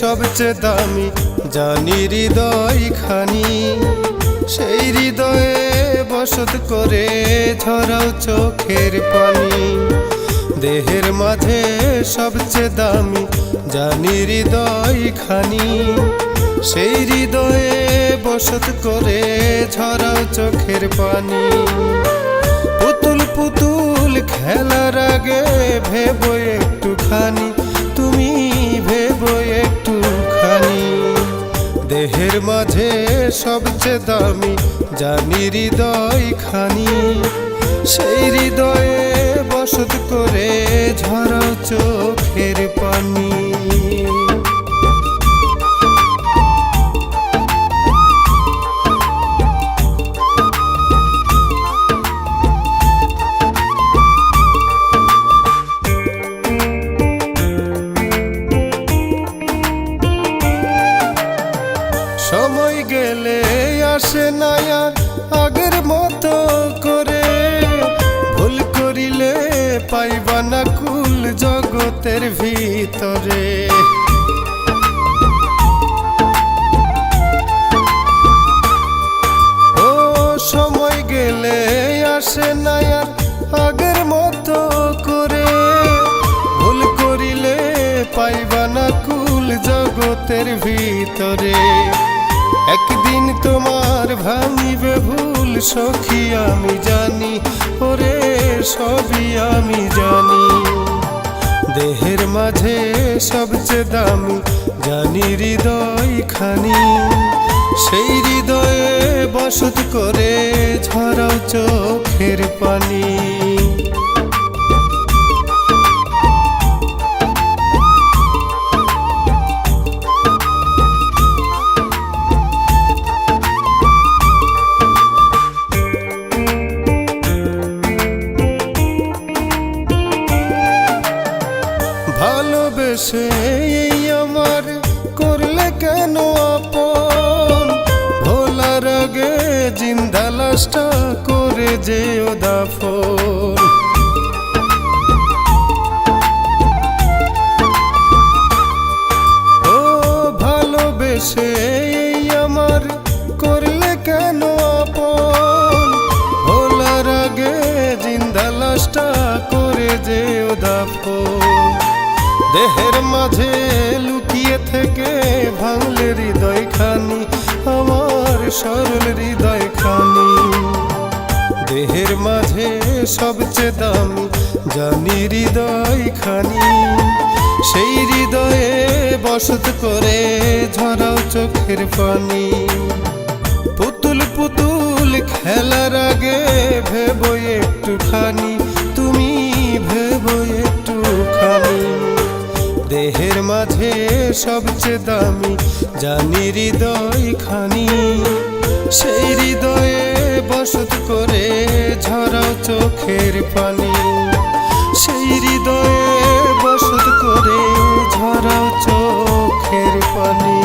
সবচেয়ে দামি জানি হৃদয় খানি, সেই হৃদয়ে বসত করে ঝরাও চোখের পানি। দেহের মাঝে সবচেয়ে দামি জানি হৃদয় খানি, সেই হৃদয়ে বসত করে ঝরাও চোখের পানি। পুতুল পুতুল খেলার আগে ভেবো একটুখানি, তুমি ভেবো একটুখানি। দেহের মাঝে সবচেয়ে দামি জানি হৃদয় খানি, সেই হৃদয়ে বসত করে ঝরাও চোখের পানি। সময় গেলে আসে না আর আগের মতো করে, ভুল করিলে পাইবা না কুল জগতের ভিতরে। ও সময় গেলে আসে না আর আগের মতো করে, ভুল করিলে পাইবা না কুল জগতের ভিতরে। একদিন তোমার ভাঙিবে ভুল সখী আমি জানি, ওরে সবই আমি জানি। দেহের মাঝে সবচেয়ে দামি জানি হৃদয় খানি, সেই হৃদয়ে বসত করে ঝরাও চোখের পানি। ভালোবেসে এই আমার করলে কেন আপন, ভোলার আগে জিন্দা লাশটা করে যেও দাফন। ও ভালোবেসে এই আমার করলে কেন আপন, ভোলার আগে জিন্দা লাশটা করে যেও দাফন। দেহের মাঝে লুকিয়ে থেকে ভাঙলে হৃদয় খানি, আমার সরল হৃদয় খানি। দেহের মাঝে সবচেয়ে দামি জানি হৃদয় খানি, সেই হৃদয়ে বসত করে ঝরাও চোখের পানি। পুতুল পুতুল খেলার আগে ভেবো একটুখানি, তুমি ভেবো একটুখানি। দেহের মাঝে সবচেয়ে দামি জানি হৃদয় খানি, সেই হৃদয়ে বসত করে ঝরাও চোখের পানি। সেই হৃদয়ে বসত করে ঝরাও চোখের পানি।